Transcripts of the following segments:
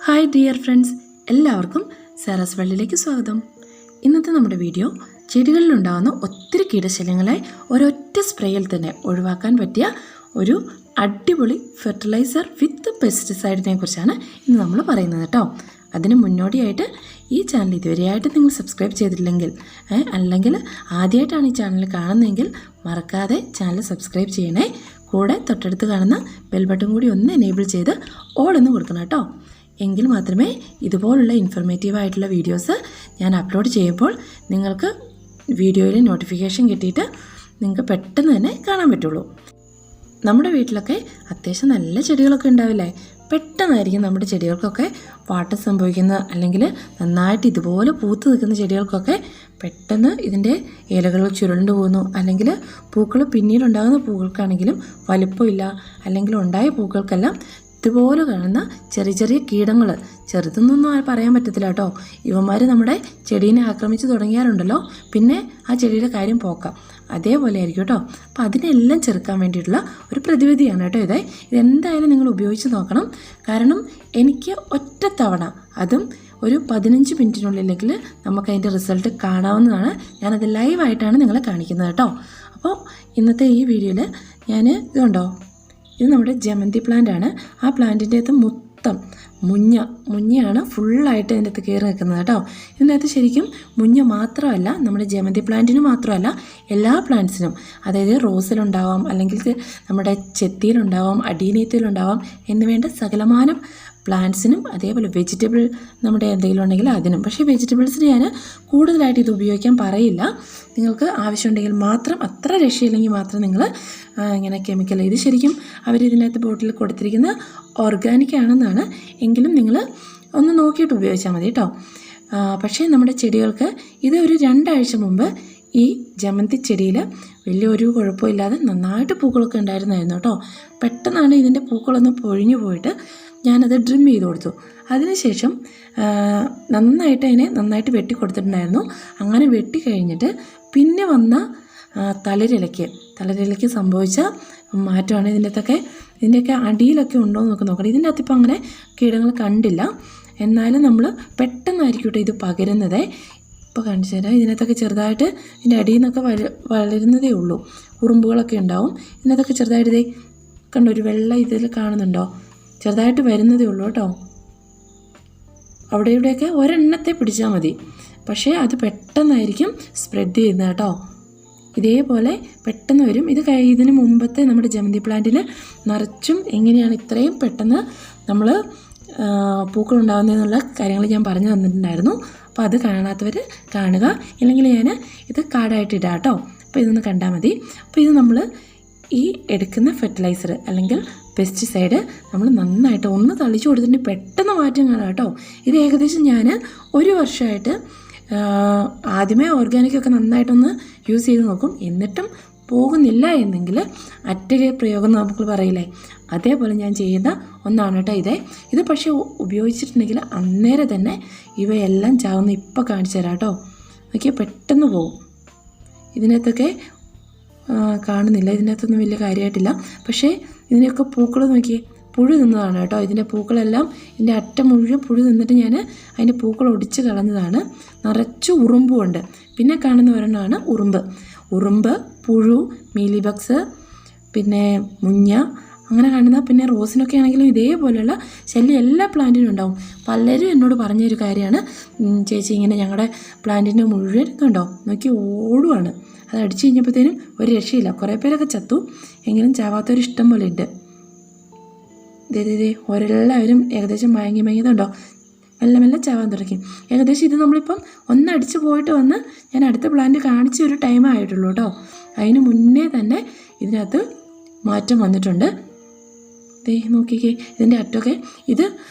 Hi dear friends, എല്ലാവർക്കും സെറസ് വെള്ളിലേക്ക് സ്വാഗതം. ഇന്നത്തെ നമ്മുടെ വീഡിയോ ചെടികളിലുണ്ടാകുന്ന ഒത്തിരി കീടശല്യങ്ങളെ ഒരൊറ്റ സ്പ്രേയിൽ തന്നെ ഒഴിവാക്കാൻ പറ്റിയ ഒരു അടിപൊളി ഫെർട്ടിലൈസർ വിത്ത് പെസ്റ്റിസൈഡിനെ കുറിച്ചാണ് ഇന്ന് നമ്മൾ പറയുന്നത് കേട്ടോ. അതിന് മുന്നോടിയായിട്ട് ഈ ചാനൽ ഇതുവരെയായിട്ട് നിങ്ങൾ സബ്സ്ക്രൈബ് ചെയ്തിട്ടില്ലെങ്കിൽ അല്ലെങ്കിൽ ആദ്യമായിട്ടാണ് ഈ ചാനൽ കാണുന്നതെങ്കിൽ മറക്കാതെ ചാനൽ സബ്സ്ക്രൈബ് ചെയ്യണേ. കൂടെ തൊട്ടടുത്ത് കാണുന്ന ബെൽ ബട്ടൺ കൂടി ഒന്ന് എനേബിൾ ചെയ്ത് ഓൾ എന്ന് കൊടുക്കണം കേട്ടോ. എങ്കിൽ മാത്രമേ ഇതുപോലുള്ള ഇൻഫർമേറ്റീവായിട്ടുള്ള വീഡിയോസ് ഞാൻ അപ്ലോഡ് ചെയ്യുമ്പോൾ നിങ്ങൾക്ക് വീഡിയോയിൽ നോട്ടിഫിക്കേഷൻ കിട്ടിയിട്ട് നിങ്ങൾക്ക് പെട്ടെന്ന് തന്നെ കാണാൻ പറ്റുള്ളൂ. നമ്മുടെ വീട്ടിലൊക്കെ അത്യാവശ്യം നല്ല ചെടികളൊക്കെ ഉണ്ടാവില്ലേ? പെട്ടെന്നായിരിക്കും നമ്മുടെ ചെടികൾക്കൊക്കെ വാട്ടം സംഭവിക്കുന്നത്, അല്ലെങ്കിൽ നന്നായിട്ട് ഇതുപോലെ പൂത്ത് നിൽക്കുന്ന ചെടികൾക്കൊക്കെ പെട്ടെന്ന് ഇതിൻ്റെ ഇലകൾ ചുരുണ്ടു പോകുന്നു, അല്ലെങ്കിൽ പൂക്കൾ പിന്നീടുണ്ടാകുന്ന പൂക്കൾക്കാണെങ്കിലും വലുപ്പമില്ല, അല്ലെങ്കിൽ ഉണ്ടായ പൂക്കൾക്കെല്ലാം ഇതുപോലെ കാണുന്ന ചെറിയ ചെറിയ കീടങ്ങൾ, ചെറുതെന്നൊന്നും പറയാൻ പറ്റത്തില്ല കേട്ടോ. ഇവന്മാർ നമ്മുടെ ചെടീനെ ആക്രമിച്ച് തുടങ്ങിയാലുണ്ടല്ലോ, പിന്നെ ആ ചെടിയുടെ കാര്യം പോക്കാം. അതേപോലെ ആയിരിക്കും കേട്ടോ. അപ്പോൾ അതിനെല്ലാം ചെറുക്കാൻ വേണ്ടിയിട്ടുള്ള ഒരു പ്രതിവിധിയാണ് കേട്ടോ ഇതെന്തായാലും നിങ്ങൾ ഉപയോഗിച്ച് നോക്കണം. കാരണം എനിക്ക് ഒറ്റത്തവണ, അതും ഒരു 15 മിനിറ്റിനുള്ളിലെങ്കിൽ നമുക്കതിൻ്റെ റിസൾട്ട് കാണാവുന്നതാണ്. ഞാനത് ലൈവായിട്ടാണ് നിങ്ങളെ കാണിക്കുന്നത് കേട്ടോ. അപ്പോൾ ഇന്നത്തെ ഈ വീഡിയോയിൽ ഞാൻ ഇതുണ്ടോ, ഇത് നമ്മുടെ ജമന്തി പ്ലാന്റ് ആണ്. ആ പ്ലാന്റിൻ്റെ അകത്ത് മൊത്തം മുഞ്ഞയാണ് ഫുള്ളായിട്ട് ഇതിൻ്റെ അകത്ത് കയറി നിൽക്കുന്നത് കേട്ടോ. ഇതിനകത്ത് ശരിക്കും മുഞ്ഞ മാത്രമല്ല, നമ്മുടെ ജമന്തി പ്ലാന്റിന് മാത്രമല്ല, എല്ലാ പ്ലാന്റ്സിനും, അതായത് റോസിലുണ്ടാവാം, അല്ലെങ്കിൽ നമ്മുടെ ചെത്തിയിലുണ്ടാവാം, അടീനീയത്തിലുണ്ടാവാം എന്ന് വേണ്ട സകലമാനം പ്ലാന്റ്സിനും, അതേപോലെ വെജിറ്റബിൾ നമ്മുടെ എന്തെങ്കിലും ഉണ്ടെങ്കിൽ അതിനും. പക്ഷേ വെജിറ്റബിൾസിന് ഞാൻ കൂടുതലായിട്ട് ഇത് ഉപയോഗിക്കാൻ പറയില്ല. നിങ്ങൾക്ക് ആവശ്യമുണ്ടെങ്കിൽ മാത്രം, അത്ര രക്ഷയില്ലെങ്കിൽ മാത്രം നിങ്ങൾ ഇങ്ങനെ കെമിക്കൽ, ഇത് ശരിക്കും അവരിതിനകത്ത് ബോട്ടിൽ കൊടുത്തിരിക്കുന്ന ഓർഗാനിക് ആണെന്നാണ്, എങ്കിലും നിങ്ങൾ ഒന്ന് നോക്കിയിട്ട് ഉപയോഗിച്ചാൽ മതി കേട്ടോ. പക്ഷേ നമ്മുടെ ചെടികൾക്ക് ഇത് ഒരു 2 ആഴ്ച മുമ്പ് ഈ ജമന്തി ചെടിയിൽ വലിയൊരു കുഴപ്പമില്ലാതെ നന്നായിട്ട് പൂക്കളൊക്കെ ഉണ്ടായിരുന്നായിരുന്നു കേട്ടോ. പെട്ടെന്നാണ് ഇതിൻ്റെ പൂക്കളൊന്ന് പൊഴിഞ്ഞു പോയിട്ട് ഞാനത് ട്രിം ചെയ്ത് കൊടുത്തു. അതിനുശേഷം നന്നായിട്ട് വെട്ടി കൊടുത്തിട്ടുണ്ടായിരുന്നു. അങ്ങനെ വെട്ടി കഴിഞ്ഞിട്ട് പിന്നെ വന്ന തളിരിലയ്ക്ക് സംഭവിച്ച മാറ്റമാണ്. ഇതിൻ്റെയൊക്കെ അടിയിലൊക്കെ ഉണ്ടോ എന്നൊക്കെ നോക്കണം. ഇതിൻ്റെ അകത്ത് ഇപ്പം അങ്ങനെ കീടങ്ങൾ കണ്ടില്ല, എന്നാലും നമ്മൾ പെട്ടെന്നായിരിക്കും കേട്ടോ ഇത് പകരുന്നത്. ഇപ്പോൾ കാണിച്ചു തരാം. ഇതിനകത്തൊക്കെ ചെറുതായിട്ട് ഇതിൻ്റെ അടിയിൽ നിന്നൊക്കെ വളരുന്നതേ ഉള്ളൂ, ഉറുമ്പുകളൊക്കെ ഉണ്ടാവും. ഇതിനകത്തൊക്കെ ചെറുതായിട്ട് ഇതേ കണ്ടോ, ഒരു വെള്ള ഇതിൽ കാണുന്നുണ്ടോ, ചെറുതായിട്ട് വരുന്നതേ ഉള്ളൂ കേട്ടോ. അവിടെ ഇവിടെയൊക്കെ ഒരെണ്ണത്തെ പിടിച്ചാൽ മതി, പക്ഷേ അത് പെട്ടെന്നായിരിക്കും സ്പ്രെഡ് ചെയ്യുന്നത് കേട്ടോ. ഇതേപോലെ പെട്ടെന്ന് വരും. ഇതിന് മുമ്പത്തെ നമ്മുടെ ജമന്തി പ്ലാന്റിൽ നിറച്ചും എങ്ങനെയാണ് ഇത്രയും പെട്ടെന്ന് നമ്മൾ പൂക്കളുണ്ടാകുന്നതെന്നുള്ള കാര്യങ്ങൾ ഞാൻ പറഞ്ഞു തന്നിട്ടുണ്ടായിരുന്നു. അപ്പോൾ അത് കാണാത്തവർ കാണുക, ഇല്ലെങ്കിൽ ഞാൻ ഇത് കാർഡായിട്ട് ഇടാം കേട്ടോ. അപ്പോൾ ഇതൊന്ന് കണ്ടാൽ മതി. അപ്പോൾ ഇത് നമ്മൾ ഈ എടുക്കുന്ന ഫെർട്ടിലൈസർ അല്ലെങ്കിൽ പെസ്റ്റിസൈഡ് നമ്മൾ നന്നായിട്ട് ഒന്ന് തളിച്ചു കൊടുത്തിട്ടുണ്ടെങ്കിൽ പെട്ടെന്ന് മാറ്റം കാണാം കേട്ടോ. ഇത് ഏകദേശം ഞാൻ 1 വർഷമായിട്ട് ആദ്യമേ ഓർഗാനിക്കൊക്കെ നന്നായിട്ടൊന്ന് യൂസ് ചെയ്ത് നോക്കും, എന്നിട്ടും പോകുന്നില്ല എന്നെങ്കിൽ അറ്റകെ പ്രയോഗം നമുക്ക് പറയില്ലേ, അതേപോലെ ഞാൻ ചെയ്യുന്ന ഒന്നാണ് കേട്ടോ ഇത് പക്ഷേ ഉപയോഗിച്ചിട്ടുണ്ടെങ്കിൽ അന്നേരം തന്നെ ഇവയെല്ലാം ചാവുന്ന ഇപ്പോൾ കാണിച്ചു തരാം കേട്ടോ. നോക്കിയാൽ പെട്ടെന്ന് പോകും. ഇതിനകത്തൊക്കെ കാണുന്നില്ല, ഇതിനകത്തൊന്നും വലിയ കാര്യമായിട്ടില്ല. പക്ഷേ ഇതിൻ്റെയൊക്കെ പൂക്കൾ നോക്കിയേ, പുഴു നിന്നതാണ് കേട്ടോ. ഇതിൻ്റെ പൂക്കളെല്ലാം, ഇതിൻ്റെ അറ്റം മുഴുവൻ പുഴു നിന്നിട്ട് ഞാൻ അതിൻ്റെ പൂക്കൾ ഒടിച്ച് കളഞ്ഞതാണ്. നിറച്ച് ഉറുമ്പുമുണ്ട്. പിന്നെ കാണുന്ന ഒരെണ്ണമാണ് ഉറുമ്പ്, പുഴു, മീലി ബഗ്സ്, പിന്നെ മുഞ്ഞ, അങ്ങനെ കാണുന്ന. പിന്നെ റോസിനൊക്കെ ആണെങ്കിലും ഇതേപോലെയുള്ള ശല്യം എല്ലാ പ്ലാന്റിനും ഉണ്ടാവും. പലരും എന്നോട് പറഞ്ഞൊരു കാര്യമാണ്, ചേച്ചി ഇങ്ങനെ ഞങ്ങളുടെ പ്ലാന്റിൻ്റെ മുഴുവൻ ഇതുണ്ടോ നോക്കി ഓടുവാണ്. അത് അടിച്ചു കഴിഞ്ഞപ്പോഴത്തേനും ഒരു രക്ഷയില്ല. കുറേ പേരൊക്കെ ചത്തു, എങ്കിലും ചാവാത്തൊരു ഇഷ്ടം പോലെ ഉണ്ട്. ഒരെല്ലാവരും ഏകദേശം മയങ്ങിയതുണ്ടോ, മെല്ലെ ചാവാൻ തുടങ്ങി. ഏകദേശം ഇത് നമ്മളിപ്പം ഒന്നടിച്ച് പോയിട്ട് വന്ന് ഞാൻ അടുത്ത പ്ലാന്റ് കാണിച്ച ഒരു ടൈം ആയിട്ടുള്ളൂ കേട്ടോ. അതിന് മുന്നേ തന്നെ ഇതിനകത്ത് മാറ്റം വന്നിട്ടുണ്ട്. നോക്കിക്കേ, ഇതിൻ്റെ അറ്റമൊക്കെ ഇത്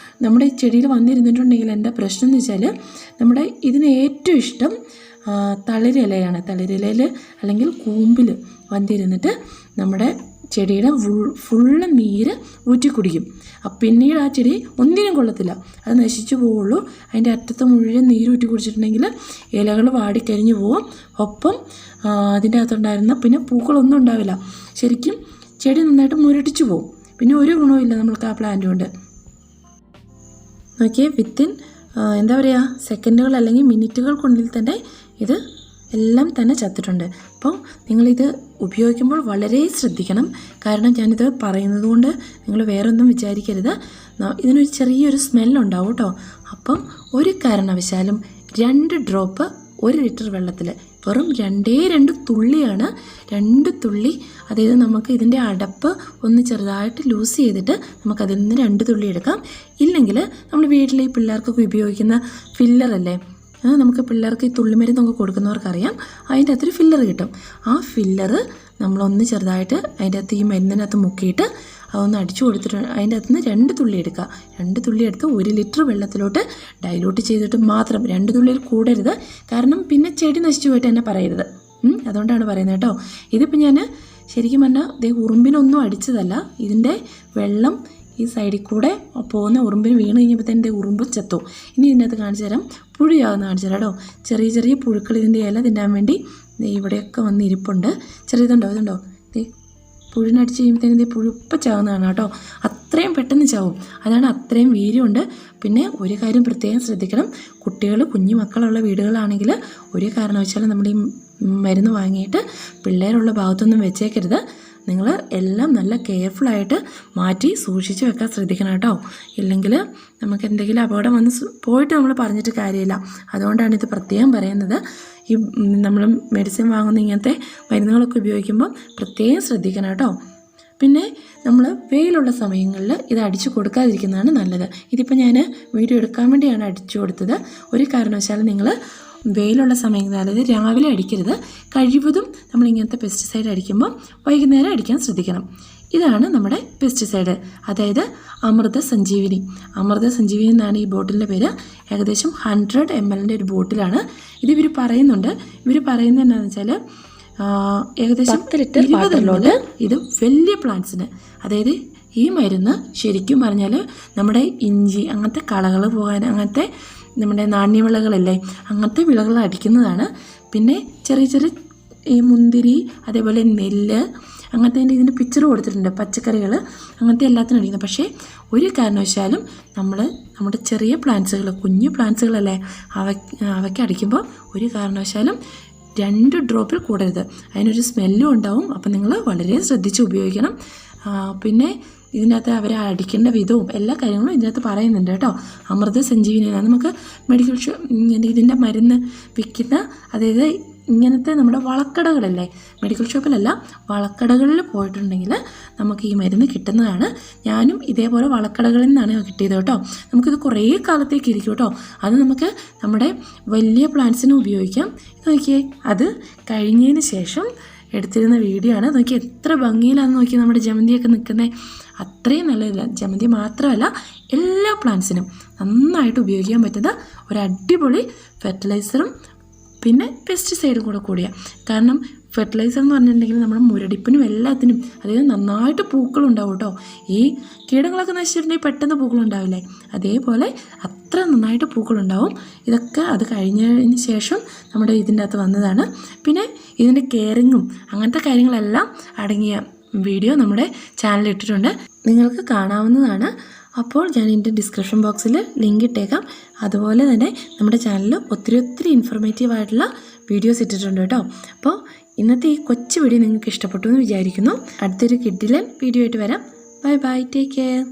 നമ്മുടെ ഈ ചെടിയിൽ വന്നിരുന്നിട്ടുണ്ടെങ്കിൽ എന്താ പ്രശ്നം എന്ന് വെച്ചാൽ, നമ്മുടെ ഇതിന് ഏറ്റവും ഇഷ്ടം തളിരിലയാണ്. തളിരിലയിൽ അല്ലെങ്കിൽ കൂമ്പിൽ വന്നിരുന്നിട്ട് നമ്മുടെ ചെടിയുടെ ഫുള്ള് നീര് ഊറ്റി കുടിക്കും. പിന്നീട് ആ ചെടി ഒന്നിനും കൊള്ളത്തില്ല, അത് നശിച്ചു പോവുള്ളൂ. അതിൻ്റെ അറ്റത്ത് മുഴുവൻ നീര് ഊറ്റി കുടിച്ചിട്ടുണ്ടെങ്കിൽ ഇലകൾ വാടിക്കരിഞ്ഞു പോവും. ഒപ്പം അതിൻ്റെ അകത്തുണ്ടായിരുന്ന പിന്നെ പൂക്കളൊന്നും ഉണ്ടാവില്ല. ശരിക്കും ചെടി നന്നായിട്ട് മുരടിച്ചു പോവും. പിന്നെ ഒരു ഗുണവും ഇല്ല നമ്മൾക്ക് ആ പ്ലാന്റ് കൊണ്ട്. നോക്കിയേ, വിത്തിൻ എന്താ പറയുക, സെക്കൻഡുകൾ അല്ലെങ്കിൽ മിനിറ്റുകൾക്കുള്ളിൽ തന്നെ ഇത് എല്ലാം തന്നെ ചത്തിട്ടുണ്ട്. അപ്പോൾ നിങ്ങളിത് ഉപയോഗിക്കുമ്പോൾ വളരെ ശ്രദ്ധിക്കണം. കാരണം ഞാനിത് പറയുന്നത് കൊണ്ട് നിങ്ങൾ വേറൊന്നും വിചാരിക്കരുത്. ഇതിനൊരു ചെറിയൊരു സ്മെല്ലുണ്ടാവും കേട്ടോ. അപ്പം ഒരു കാരണവശാലും 2 ഡ്രോപ്പ് 1 ലിറ്റർ വെള്ളത്തിൽ, വെറും 2 തുള്ളിയാണ്, 2 തുള്ളി. അതായത് നമുക്ക് ഇതിൻ്റെ അടപ്പ് ഒന്ന് ചെറുതായിട്ട് ലൂസ് ചെയ്തിട്ട് നമുക്കതിൽ നിന്ന് 2 തുള്ളി എടുക്കാം. ഇല്ലെങ്കിൽ നമ്മൾ വീട്ടിൽ ഈ പിള്ളേർക്കൊക്കെ ഉപയോഗിക്കുന്ന ഫില്ലറല്ലേ, നമുക്ക് പിള്ളേർക്ക് ഈ തുള്ളിമരുന്നൊക്കെ കൊടുക്കുന്നവർക്കറിയാം, അതിൻ്റെ അകത്തൊരു ഫില്ലർ കിട്ടും. ആ ഫില്ലറ് നമ്മളൊന്ന് ചെറുതായിട്ട് അതിൻ്റെ അകത്ത് ഈ മരുന്നിനകത്ത് മുക്കിയിട്ട് അതൊന്ന് അടിച്ചു കൊടുത്തിട്ട് അതിൻ്റെ അകത്ത് നിന്ന് 2 തുള്ളി എടുക്കുക. 2 തുള്ളി എടുത്ത് 1 ലിറ്റർ വെള്ളത്തിലോട്ട് ഡൈലൂട്ട് ചെയ്തിട്ട് മാത്രം, 2 തുള്ളിയിൽ കൂടരുത്. കാരണം പിന്നെ ചെടി നശിച്ചു പോയിട്ട് എന്നെ പറയരുത്. അതുകൊണ്ടാണ് പറയുന്നത് കേട്ടോ. ഇതിപ്പോൾ ഞാൻ ശരിക്കും പറഞ്ഞാൽ ഉറുമ്പിനൊന്നും അടിച്ചതല്ല. ഇതിൻ്റെ വെള്ളം ഈ സൈഡിൽ കൂടെ പോകുന്ന ഉറുമ്പിന് വീണ് കഴിഞ്ഞപ്പോൾ തന്നെ ഉറുമ്പ് ചത്തു. ഇനി ഇതിനകത്ത് കാണിച്ചു തരാം, പുഴിയാകുന്ന കാണിച്ചു തരാം കേട്ടോ. ചെറിയ ചെറിയ പുഴുക്കൾ ഇതിൻ്റെ ഇല തിന്നാൻ വേണ്ടി ഇവിടെയൊക്കെ വന്ന് ഇരിപ്പുണ്ട്. ചെറിയതുണ്ടോ, ഇതുണ്ടോ, പുഴിനടിച്ച് കഴിയുമ്പോഴത്തേനും പുഴുപ്പം ചാവുന്നതാണ് കേട്ടോ. അത്രയും പെട്ടെന്ന് ചാവും, അതാണ് അത്രയും വീര്യമുണ്ട്. പിന്നെ ഒരു കാര്യം പ്രത്യേകം ശ്രദ്ധിക്കണം, കുട്ടികൾ കുഞ്ഞു മക്കളുള്ള വീടുകളാണെങ്കിൽ ഒരു കാരണവശാലും നമ്മൾ ഈ മരുന്ന് വാങ്ങിയിട്ട് പിള്ളേരുള്ള ഭാഗത്തൊന്നും വെച്ചേക്കരുത്. നിങ്ങൾ എല്ലാം നല്ല കെയർഫുള്ളായിട്ട് മാറ്റി സൂക്ഷിച്ച് വെക്കാൻ ശ്രദ്ധിക്കണം കേട്ടോ. ഇല്ലെങ്കിൽ നമുക്ക് എന്തെങ്കിലും അപകടം വന്ന് പോയിട്ട് നമ്മൾ പറഞ്ഞിട്ട് കാര്യമില്ല. അതുകൊണ്ടാണ് ഇത് പ്രത്യേകം പറയുന്നത്. ഈ നമ്മൾ മെഡിസിൻ വാങ്ങുന്ന ഇങ്ങനത്തെ മരുന്നുകളൊക്കെ ഉപയോഗിക്കുമ്പോൾ പ്രത്യേകം ശ്രദ്ധിക്കണം കേട്ടോ. പിന്നെ നമ്മൾ വെയിലുള്ള സമയങ്ങളിൽ ഇത് അടിച്ചു കൊടുക്കാതിരിക്കുന്നതാണ് നല്ലത്. ഇതിപ്പോൾ ഞാൻ വീഡിയോ എടുക്കാൻ വേണ്ടിയാണ് അടിച്ചു കൊടുത്തത്. ഒരു കാരണവശാലും നിങ്ങൾ വെയിലുള്ള സമയങ്ങളിൽ, അതായത് രാവിലെ അടിക്കരുത്. കഴിവതും നമ്മളിങ്ങനത്തെ പെസ്റ്റിസൈഡ് അടിക്കുമ്പോൾ വൈകുന്നേരം അടിക്കാൻ ശ്രദ്ധിക്കണം. ഇതാണ് നമ്മുടെ പെസ്റ്റിസൈഡ്, അതായത് അമൃത സഞ്ജീവിനി. അമൃത സഞ്ജീവിനി എന്നാണ് ഈ ബോട്ടിലിൻ്റെ പേര്. ഏകദേശം 100 ml ഒരു ബോട്ടിലാണ്. ഇത് ഇവർ പറയുന്നുണ്ട്. ഇവർ പറയുന്നത് എന്താണെന്ന് വെച്ചാൽ ഏകദേശം 10 ലിറ്റർ വാട്ടറിലോട്ട് ഇത് വലിയ പ്ലാന്റ്സിന്, അതായത് ഈ മരുന്ന് ശരിക്കും പറഞ്ഞാൽ നമ്മുടെ ഇഞ്ചി അങ്ങനത്തെ കളകൾ പോകാൻ, അങ്ങനത്തെ നമ്മുടെ നാണ്യവിളകളല്ലേ, അങ്ങനത്തെ വിളകൾ അടിക്കുന്നതാണ്. പിന്നെ ചെറിയ ചെറിയ ഈ മുന്തിരി, അതേപോലെ നെല്ല്, അങ്ങനത്തെ ഇതിൻ്റെ പിക്ചർ കൊടുത്തിട്ടുണ്ട്, പച്ചക്കറികൾ, അങ്ങനത്തെ എല്ലാത്തിനും അടിക്കുന്നത്. പക്ഷേ ഒരു കാരണവശാലും നമ്മുടെ ചെറിയ പ്ലാന്റ്സുകൾ, കുഞ്ഞു പ്ലാന്റ്സുകളല്ലേ, അവയ്ക്ക് അടിക്കുമ്പോൾ ഒരു കാരണവശാലും 2 ഡ്രോപ്പിൽ കൂടരുത്. അതിനൊരു സ്മെല്ലും ഉണ്ടാവും. അപ്പം നിങ്ങൾ വളരെ ശ്രദ്ധിച്ച് ഉപയോഗിക്കണം. പിന്നെ ഇതിനകത്ത് അവർ അടിക്കേണ്ട വിധവും എല്ലാ കാര്യങ്ങളും ഇതിനകത്ത് പറയുന്നുണ്ട് കേട്ടോ. അമൃത സഞ്ജീവിനിയാണ് നമുക്ക് മെഡിക്കൽ ഇതിൻ്റെ മരുന്ന് വിൽക്കുന്ന, അതായത് ഇങ്ങനത്തെ നമ്മുടെ വളക്കടകളല്ലേ, മെഡിക്കൽ ഷോപ്പിലല്ല, വളക്കടകളിൽ പോയിട്ടുണ്ടെങ്കിൽ നമുക്ക് ഈ മരുന്ന് കിട്ടുന്നതാണ്. ഞാനും ഇതേപോലെ വളക്കടകളിൽ നിന്നാണ് കിട്ടിയത് കേട്ടോ. നമുക്കിത് കുറേ കാലത്തേക്ക് ഇരിക്കും കേട്ടോ. അത് നമുക്ക് നമ്മുടെ വലിയ പ്ലാന്റ്സിന് ഉപയോഗിക്കാം. നോക്കിയേ, അത് കഴിഞ്ഞതിന് ശേഷം എടുത്തിരുന്ന വീഡിയോ ആണ്. നോക്കി എത്ര ഭംഗിയിലാണെന്ന് നോക്കി നമ്മുടെ ജമന്തിയൊക്കെ നിൽക്കുന്നത്. അത്രയും നല്ലതില്ല, ജമന്തി മാത്രമല്ല എല്ലാ പ്ലാന്റ്സിനും നന്നായിട്ട് ഉപയോഗിക്കാൻ പറ്റുന്ന ഒരു അടിപൊളി ഫെർട്ടിലൈസറും പിന്നെ പെസ്റ്റിസൈഡും കൂടിയാണ്. കാരണം ഫെർട്ടിലൈസർ എന്ന് പറഞ്ഞിട്ടുണ്ടെങ്കിൽ നമ്മുടെ മുരടിപ്പിനും എല്ലാത്തിനും, അതായത് നന്നായിട്ട് പൂക്കളുണ്ടാവും കേട്ടോ. ഈ കീടങ്ങളൊക്കെ നശിച്ചിട്ടുണ്ടെങ്കിൽ പെട്ടെന്ന് പൂക്കളുണ്ടാവില്ലേ, അതേപോലെ അത്ര നന്നായിട്ട് പൂക്കളുണ്ടാവും. ഇതൊക്കെ അത് കഴിഞ്ഞതിന് ശേഷം നമ്മുടെ ഇതിൻ്റെ അകത്ത് വന്നതാണ്. പിന്നെ ഇതിൻ്റെ കെയറിങ്ങും അങ്ങനത്തെ കാര്യങ്ങളെല്ലാം അടങ്ങിയ വീഡിയോ നമ്മുടെ ചാനലിൽ ഇട്ടിട്ടുണ്ട്, നിങ്ങൾക്ക് കാണാവുന്നതാണ്. അപ്പോൾ ഞാൻ ഇതിൻ്റെ ഡിസ്ക്രിപ്ഷൻ ബോക്സിൽ ലിങ്ക് ഇട്ടേക്കാം. അതുപോലെ തന്നെ നമ്മുടെ ചാനലിൽ ഒത്തിരി ഇൻഫോർമേറ്റീവ് ആയിട്ടുള്ള വീഡിയോസ് ഇട്ടിട്ടുണ്ട് കേട്ടോ. അപ്പോൾ ഇന്നത്തെ ഈ കൊച്ചു വീഡിയോ നിങ്ങൾക്ക് ഇഷ്ടപ്പെട്ടു എന്ന് വിചാരിക്കുന്നു. അടുത്തൊരു കിഡിലൻ വീഡിയോ ആയിട്ട് വരാം. Bye bye, take care.